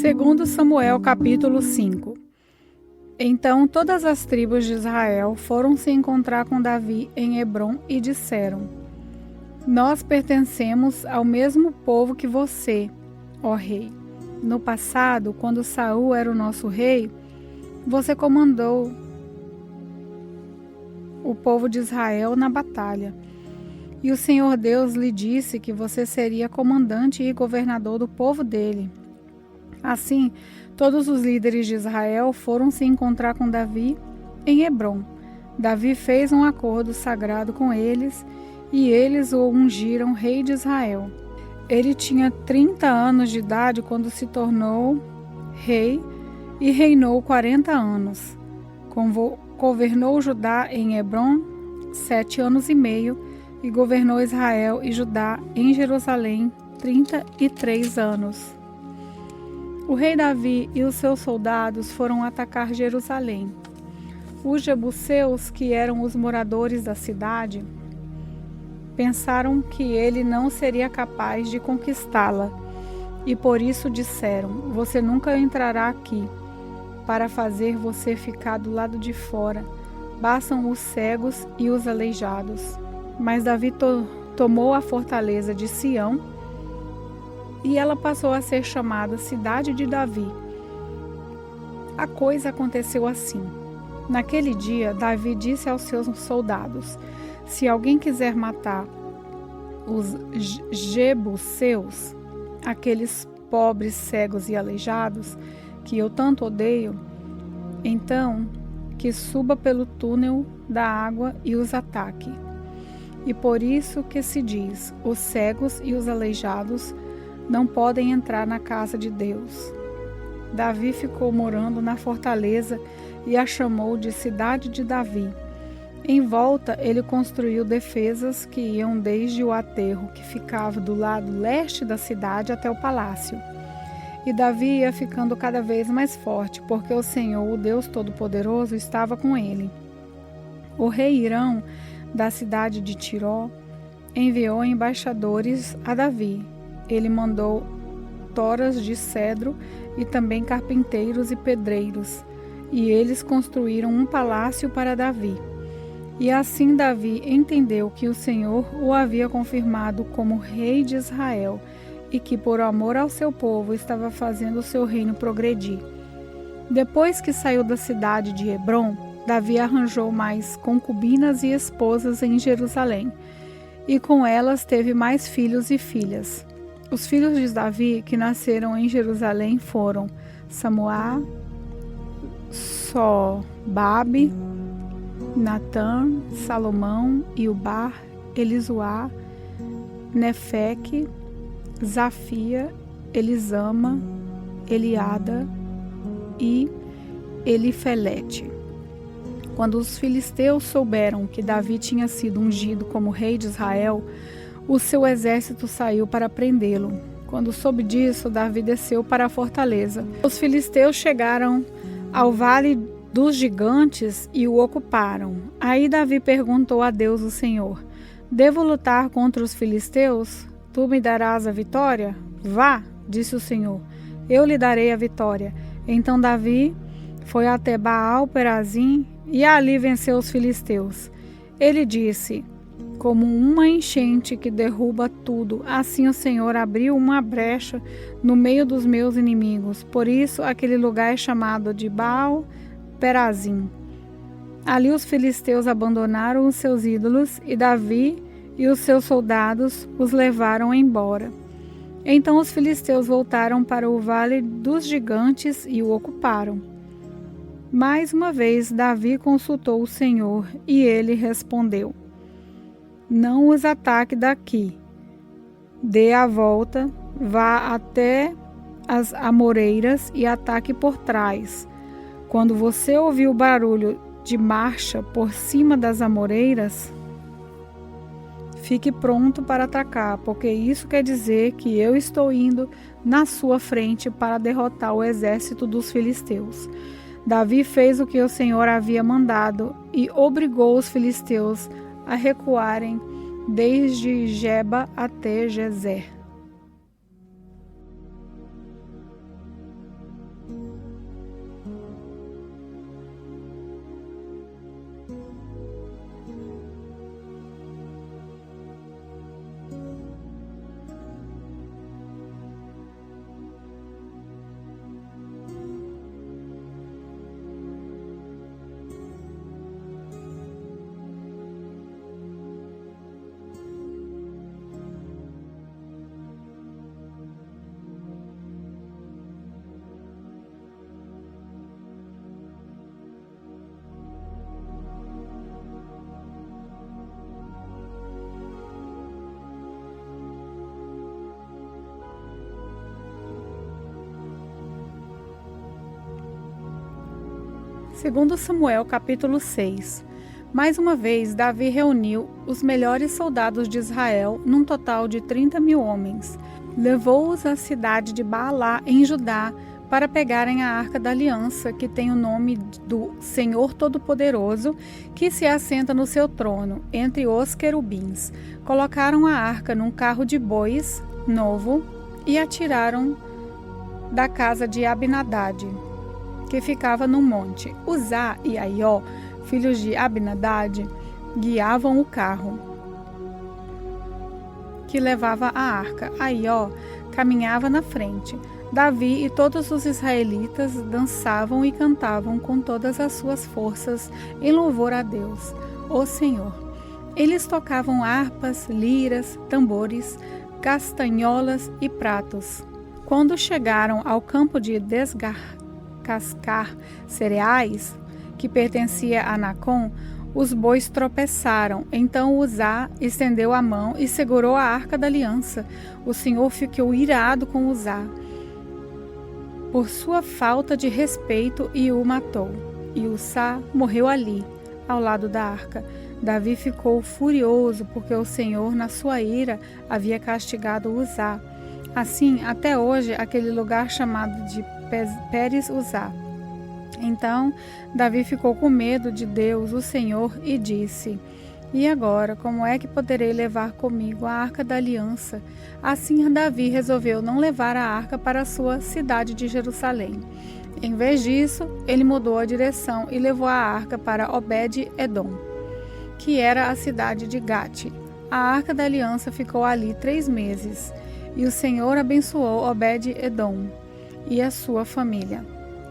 Segundo Samuel, capítulo 5. Então todas as tribos de Israel foram se encontrar com Davi em Hebrom e disseram: Nós pertencemos ao mesmo povo que você, ó rei. No passado, quando Saul era o nosso rei, você comandou o povo de Israel na batalha. E o Senhor Deus lhe disse que você seria comandante e governador do povo dele. Assim, todos os líderes de Israel foram se encontrar com Davi em Hebrom. Davi fez um acordo sagrado com eles e eles o ungiram rei de Israel. Ele tinha 30 anos de idade quando se tornou rei e reinou 40 anos. Governou Judá em Hebrom 7 anos e meio e governou Israel e Judá em Jerusalém 33 anos. O rei Davi e os seus soldados foram atacar Jerusalém. Os jebuseus, que eram os moradores da cidade, pensaram que ele não seria capaz de conquistá-la e por isso disseram: Você nunca entrará aqui. Para fazer você ficar do lado de fora, bastam os cegos e os aleijados. Mas Davi tomou a fortaleza de Sião e ela passou a ser chamada Cidade de Davi. A coisa aconteceu assim. Naquele dia, Davi disse aos seus soldados: Se alguém quiser matar os jebuseus, aqueles pobres, cegos e aleijados, que eu tanto odeio, então que suba pelo túnel da água e os ataque. E por isso que se diz: os cegos e os aleijados não podem entrar na casa de Deus. Davi ficou morando na fortaleza e a chamou de Cidade de Davi. Em volta, ele construiu defesas que iam desde o aterro que ficava do lado leste da cidade até o palácio. E Davi ia ficando cada vez mais forte, porque o Senhor, o Deus Todo-Poderoso, estava com ele. O rei Hirão, da cidade de Tiró, enviou embaixadores a Davi. Ele mandou toras de cedro e também carpinteiros e pedreiros, e eles construíram um palácio para Davi. E assim Davi entendeu que o Senhor o havia confirmado como rei de Israel, e que por amor ao seu povo estava fazendo o seu reino progredir. Depois que saiu da cidade de Hebrom, Davi arranjou mais concubinas e esposas em Jerusalém, e com elas teve mais filhos e filhas. Os filhos de Davi que nasceram em Jerusalém foram Samuá, Sobabe, Natã, Salomão, Iubar, Elisuá, Nefeque, Zafia, Elisama, Eliada e Elifelete. Quando os filisteus souberam que Davi tinha sido ungido como rei de Israel, o seu exército saiu para prendê-lo. Quando soube disso, Davi desceu para a fortaleza. Os filisteus chegaram ao vale dos gigantes e o ocuparam. Aí Davi perguntou a Deus, o Senhor: Devo lutar contra os filisteus? Tu me darás a vitória? Vá, disse o Senhor, eu lhe darei a vitória. Então Davi foi até Baal-Perazim e ali venceu os filisteus. Ele disse: Como uma enchente que derruba tudo, assim o Senhor abriu uma brecha no meio dos meus inimigos. Por isso aquele lugar é chamado de Baal-Perazim. Ali os filisteus abandonaram os seus ídolos e Davi e os seus soldados os levaram embora. Então os filisteus voltaram para o vale dos gigantes e o ocuparam. Mais uma vez Davi consultou o Senhor e ele respondeu: Não os ataque daqui. Dê a volta, vá até as amoreiras e ataque por trás. Quando você ouvir o barulho de marcha por cima das amoreiras, fique pronto para atacar, porque isso quer dizer que eu estou indo na sua frente para derrotar o exército dos filisteus. Davi fez o que o Senhor havia mandado e obrigou os filisteus a recuarem desde Geba até Gezer. Segundo Samuel, capítulo 6. Mais uma vez, Davi reuniu os melhores soldados de Israel, num total de 30.000 homens. Levou-os à cidade de Baalá, em Judá, para pegarem a Arca da Aliança, que tem o nome do Senhor Todo-Poderoso, que se assenta no seu trono, entre os querubins. Colocaram a arca num carro de bois novo e a tiraram da casa de Abinadade, que ficava no monte. Uzá e Aió, filhos de Abinadade, guiavam o carro que levava a arca. Aió caminhava na frente. Davi e todos os israelitas dançavam e cantavam com todas as suas forças em louvor a Deus, o Senhor. Eles tocavam harpas, liras, tambores, castanholas e pratos. Quando chegaram ao campo de descascar cereais, que pertencia a Nacon, os bois tropeçaram. Então Uzá estendeu a mão e segurou a Arca da Aliança. O Senhor ficou irado com Uzá por sua falta de respeito e o matou. E Uzá morreu ali, ao lado da arca. Davi ficou furioso porque o Senhor, na sua ira, havia castigado Uzá. Assim, até hoje, aquele lugar chamado de Pérez-Uzá. Então, Davi ficou com medo de Deus, o Senhor, e disse: E agora, como é que poderei levar comigo a Arca da Aliança? Assim, Davi resolveu não levar a arca para a sua cidade de Jerusalém. Em vez disso, ele mudou a direção e levou a arca para Obed-Edom, que era a cidade de Gate. A Arca da Aliança ficou ali 3 meses, e o Senhor abençoou Obed-Edom e a sua família.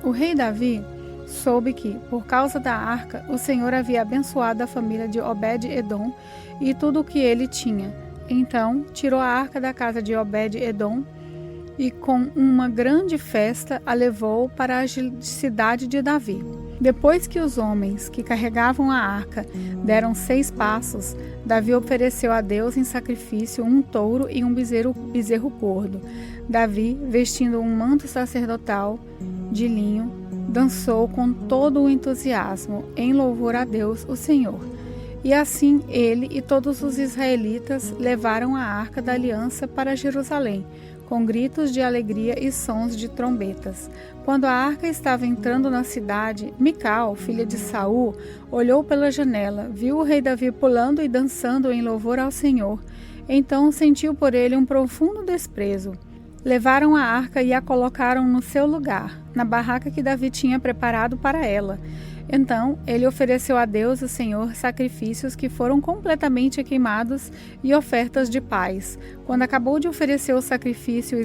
O rei Davi soube que, por causa da arca, o Senhor havia abençoado a família de Obed-Edom e tudo o que ele tinha. Então, tirou a arca da casa de Obed-Edom e, com uma grande festa, a levou para a cidade de Davi. Depois que os homens que carregavam a arca deram 6 passos, Davi ofereceu a Deus em sacrifício um touro e um bezerro gordo. Davi, vestindo um manto sacerdotal de linho, dançou com todo o entusiasmo em louvor a Deus, o Senhor. E assim ele e todos os israelitas levaram a Arca da Aliança para Jerusalém, com gritos de alegria e sons de trombetas. Quando a arca estava entrando na cidade, Mical, filha de Saul, olhou pela janela, viu o rei Davi pulando e dançando em louvor ao Senhor. Então sentiu por ele um profundo desprezo. Levaram a arca e a colocaram no seu lugar, na barraca que Davi tinha preparado para ela. Então ele ofereceu a Deus, o Senhor, sacrifícios que foram completamente queimados e ofertas de paz. Quando acabou de oferecer o sacrifício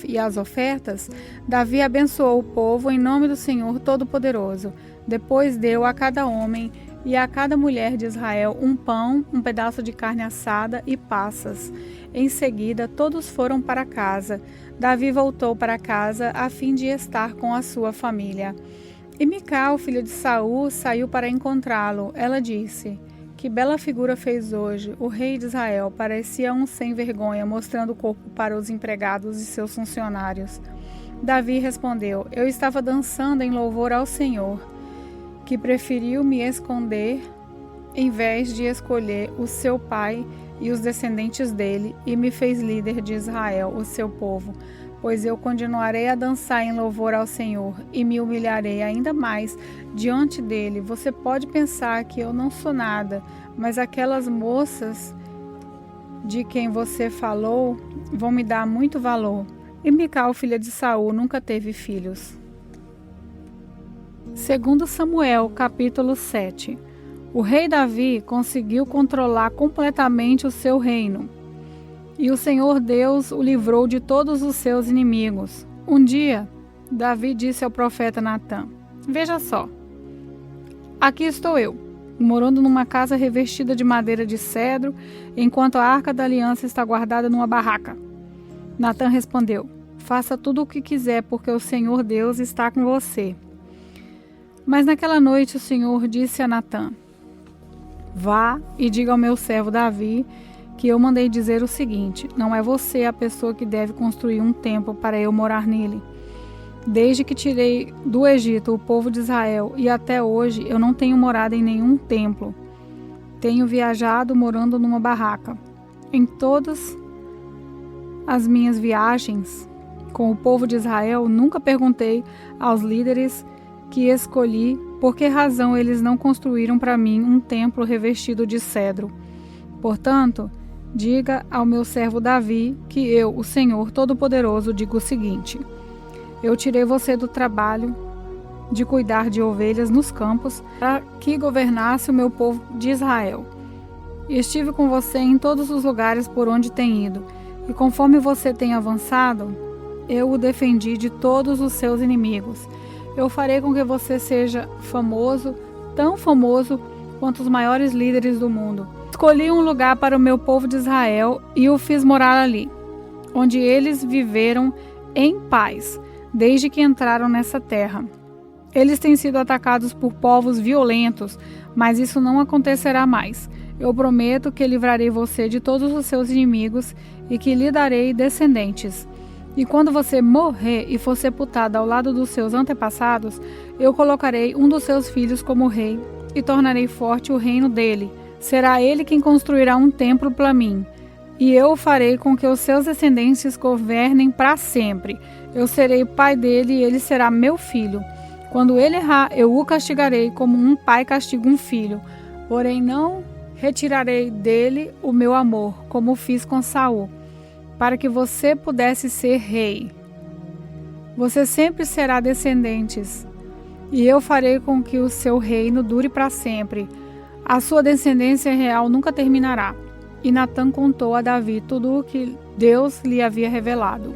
e as ofertas, Davi abençoou o povo em nome do Senhor Todo-Poderoso. Depois deu a cada homem e a cada mulher de Israel um pão, um pedaço de carne assada e passas. Em seguida, todos foram para casa. Davi voltou para casa a fim de estar com a sua família. E Mical, filha de Saul, saiu para encontrá-lo. Ela disse: Que bela figura fez hoje. O rei de Israel parecia um sem vergonha, mostrando o corpo para os empregados e seus funcionários. Davi respondeu: Eu estava dançando em louvor ao Senhor, que preferiu me esconder em vez de escolher o seu pai e os descendentes dele, e me fez líder de Israel, o seu povo. Pois eu continuarei a dançar em louvor ao Senhor e me humilharei ainda mais diante dele. Você pode pensar que eu não sou nada, mas aquelas moças de quem você falou vão me dar muito valor. E Mical, filha de Saul, nunca teve filhos. Segundo Samuel, capítulo 7. O rei Davi conseguiu controlar completamente o seu reino. E o Senhor Deus o livrou de todos os seus inimigos. Um dia, Davi disse ao profeta Natã: Veja só, aqui estou eu, morando numa casa revestida de madeira de cedro, enquanto a Arca da Aliança está guardada numa barraca. Natã respondeu: Faça tudo o que quiser, porque o Senhor Deus está com você. Mas naquela noite o Senhor disse a Natã: Vá e diga ao meu servo Davi que eu mandei dizer o seguinte: não é você a pessoa que deve construir um templo para eu morar nele. Desde que tirei do Egito o povo de Israel e até hoje eu não tenho morado em nenhum templo. Tenho viajado morando numa barraca. Em todas as minhas viagens com o povo de Israel, nunca perguntei aos líderes que escolhi por que razão eles não construíram para mim um templo revestido de cedro. Portanto, diga ao meu servo Davi que eu, o Senhor Todo-Poderoso, digo o seguinte: eu tirei você do trabalho de cuidar de ovelhas nos campos para que governasse o meu povo de Israel. E estive com você em todos os lugares por onde tem ido, e conforme você tem avançado, eu o defendi de todos os seus inimigos. Eu farei com que você seja famoso, tão famoso quanto os maiores líderes do mundo. Escolhi um lugar para o meu povo de Israel e o fiz morar ali, onde eles viveram em paz, desde que entraram nessa terra. Eles têm sido atacados por povos violentos, mas isso não acontecerá mais. Eu prometo que livrarei você de todos os seus inimigos e que lhe darei descendentes. E quando você morrer e for sepultado ao lado dos seus antepassados, eu colocarei um dos seus filhos como rei e tornarei forte o reino dele. Será ele quem construirá um templo para mim. E eu farei com que os seus descendentes governem para sempre. Eu serei o pai dele e ele será meu filho. Quando ele errar, eu o castigarei como um pai castiga um filho. Porém, não retirarei dele o meu amor, como fiz com Saul, para que você pudesse ser rei. Você sempre será descendentes, e eu farei com que o seu reino dure para sempre. A sua descendência real nunca terminará. E Natã contou a Davi tudo o que Deus lhe havia revelado.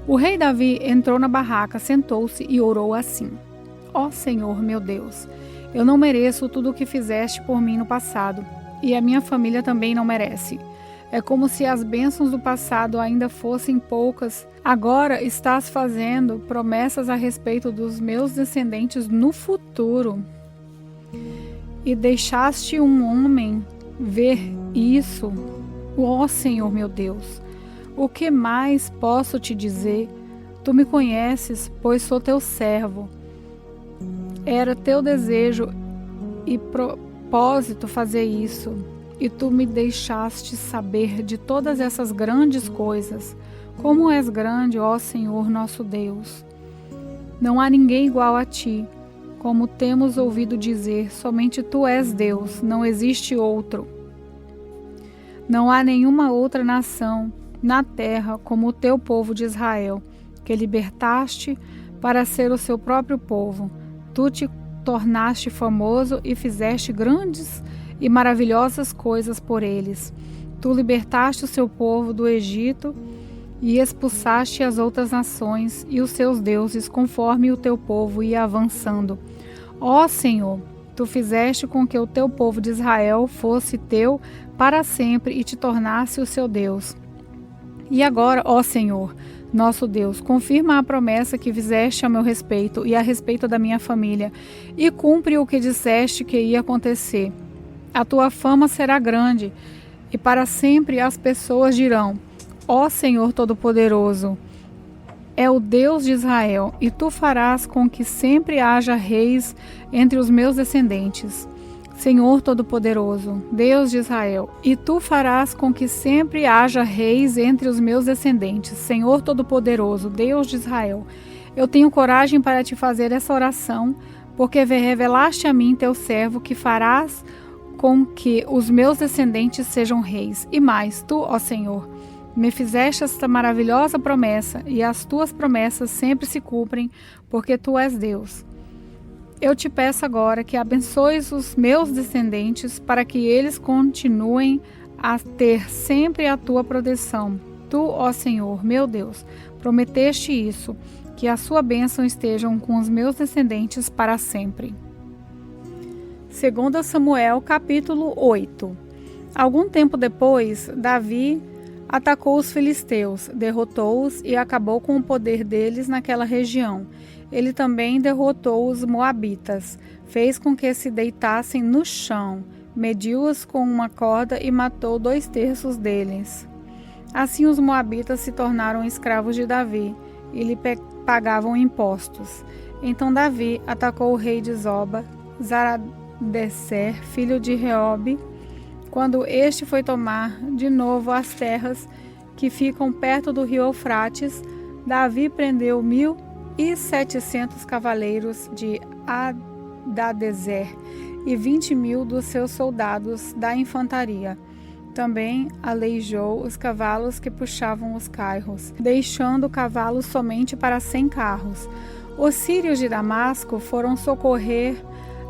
O rei Davi entrou na barraca, sentou-se e orou assim: Ó Senhor, meu Deus, eu não mereço tudo o que fizeste por mim no passado, e a minha família também não merece. É como se as bênçãos do passado ainda fossem poucas. Agora estás fazendo promessas a respeito dos meus descendentes no futuro. E deixaste um homem ver isso. Ó Senhor meu Deus, o que mais posso te dizer? Tu me conheces, pois sou teu servo. Era teu desejo e propósito fazer isso. E tu me deixaste saber de todas essas grandes coisas. Como és grande, ó Senhor nosso Deus! Não há ninguém igual a ti. Como temos ouvido dizer, somente tu és Deus, não existe outro. Não há nenhuma outra nação na terra como o teu povo de Israel, que libertaste para ser o seu próprio povo. Tu te tornaste famoso e fizeste grandes e maravilhosas coisas por eles. Tu libertaste o seu povo do Egito e expulsaste as outras nações e os seus deuses, conforme o teu povo ia avançando. Ó Senhor, tu fizeste com que o teu povo de Israel fosse teu para sempre e te tornasse o seu Deus. E agora, ó Senhor, nosso Deus, confirma a promessa que fizeste a meu respeito e a respeito da minha família, e cumpre o que disseste que ia acontecer. A tua fama será grande, e para sempre as pessoas dirão: Ó Senhor Todo-Poderoso, é o Deus de Israel, e tu farás com que sempre haja reis entre os meus descendentes. Senhor Todo-Poderoso, Deus de Israel, e tu farás com que sempre haja reis entre os meus descendentes. Senhor Todo-Poderoso, Deus de Israel, eu tenho coragem para te fazer essa oração, porque revelaste a mim, teu servo, que farás com que os meus descendentes sejam reis. E mais, tu, ó Senhor, me fizeste esta maravilhosa promessa, e as tuas promessas sempre se cumprem, porque tu és Deus. Eu te peço agora que abençoes os meus descendentes para que eles continuem a ter sempre a tua proteção. Tu, ó Senhor, meu Deus, prometeste isso, que a sua bênção estejam com os meus descendentes para sempre. 2 Samuel, capítulo 8. Algum tempo depois, Davi atacou os filisteus, derrotou-os e acabou com o poder deles naquela região. Ele também derrotou os moabitas, fez com que se deitassem no chão, mediu-os com uma corda e matou 2/3 deles. Assim os moabitas se tornaram escravos de Davi e lhe pagavam impostos. Então Davi atacou o rei de Zoba, Zaradecer, filho de Reobe. Quando este foi tomar de novo as terras que ficam perto do rio Eufrates, Davi prendeu 1.700 cavaleiros de Hadadezer e 20.000 dos seus soldados da infantaria. Também aleijou os cavalos que puxavam os carros, deixando cavalos somente para 100 carros. Os sírios de Damasco foram socorrer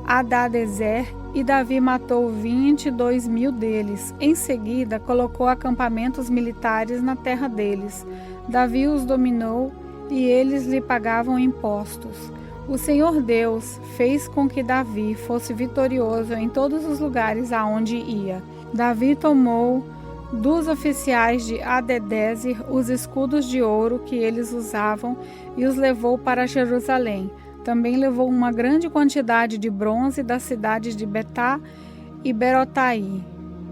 Hadadezer e Davi matou 22.000 deles. Em seguida, colocou acampamentos militares na terra deles. Davi os dominou e eles lhe pagavam impostos. O Senhor Deus fez com que Davi fosse vitorioso em todos os lugares aonde ia. Davi tomou dos oficiais de Hadadezer os escudos de ouro que eles usavam e os levou para Jerusalém. Também levou uma grande quantidade de bronze das cidades de Betá e Berotai,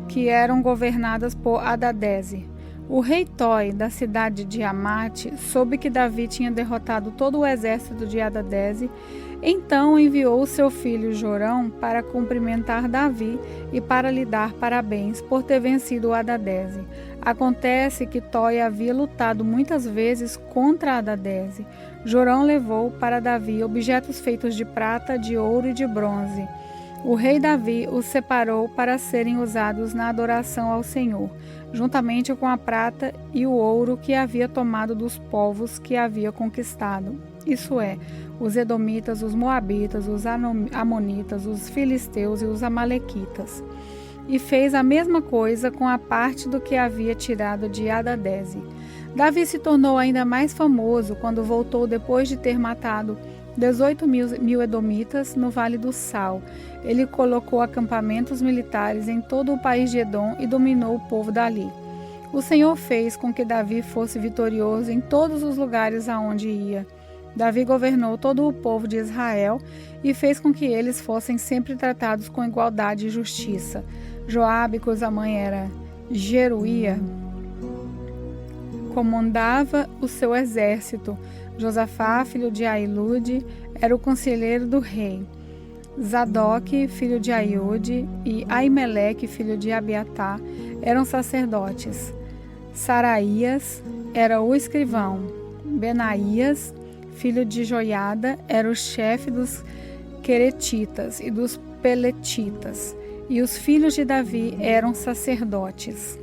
que eram governadas por Hadadezer. O rei Toi, da cidade de Amate, soube que Davi tinha derrotado todo o exército de Hadadezer. Então enviou seu filho Jorão para cumprimentar Davi e para lhe dar parabéns por ter vencido Hadadezer. Acontece que Toi havia lutado muitas vezes contra Hadadezer. Jorão levou para Davi objetos feitos de prata, de ouro e de bronze. O rei Davi os separou para serem usados na adoração ao Senhor, juntamente com a prata e o ouro que havia tomado dos povos que havia conquistado. Isso é, os edomitas, os moabitas, os amonitas, os filisteus e os amalequitas. E fez a mesma coisa com a parte do que havia tirado de Hadadezer. Davi se tornou ainda mais famoso quando voltou depois de ter matado 18.000 edomitas no Vale do Sal. Ele colocou acampamentos militares em todo o país de Edom e dominou o povo dali. O Senhor fez com que Davi fosse vitorioso em todos os lugares aonde ia. Davi governou todo o povo de Israel e fez com que eles fossem sempre tratados com igualdade e justiça. Joabe, cuja mãe era Jeruía, comandava o seu exército. Josafá, filho de Ahilude, era o conselheiro do rei. Zadoque, filho de Aiude, e Aimeleque, filho de Abiatar, eram sacerdotes. Saraías era o escrivão. Benaías, filho de Joiada, era o chefe dos queretitas e dos peletitas. E os filhos de Davi eram sacerdotes.